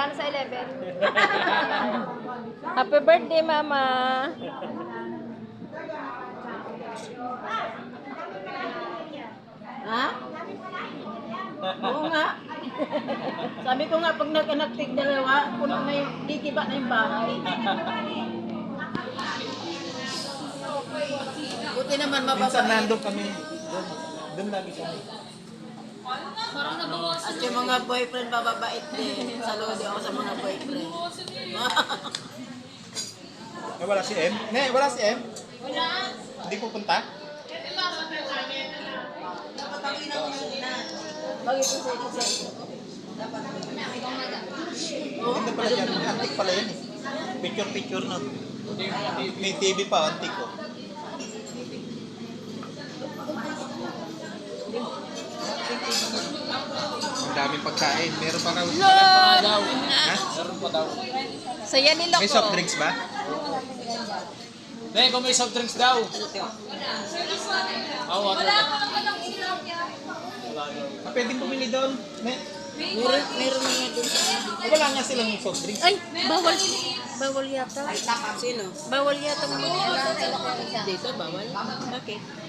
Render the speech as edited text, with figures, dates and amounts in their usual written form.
Paano sa 11? Happy birthday, Mama. Ha? Oo nga. Sabi ko nga, pag nag-anak dalawa, puno na yung, dikiba na yung bahay. Buti naman Minsan mababait. nandun kami. Doon lagi kami. At yung mga boyfriend mababait din. Saludo ako sa mga boyfriend. Wala si M? Ne, wala si M? Wala. Hindi pupunta? Bakit ito sa Hindi pala yan. Antik pala yan eh. Picture na. May TV pa, antik ko. Ang daming pagkain. Meron pa raw. Lord! Ha? Meron pa daw. Saya nila May ko. soft drinks ba? Dahil kung may soft drinks daw. Oo, ano? Pwedeng bumili doon. Ne? meron na nga dun sa Wala nga silang soft drinks. Ay, bawal. Bawal yata. Sino? Bawal yata mga Dito, bawal. Bakit?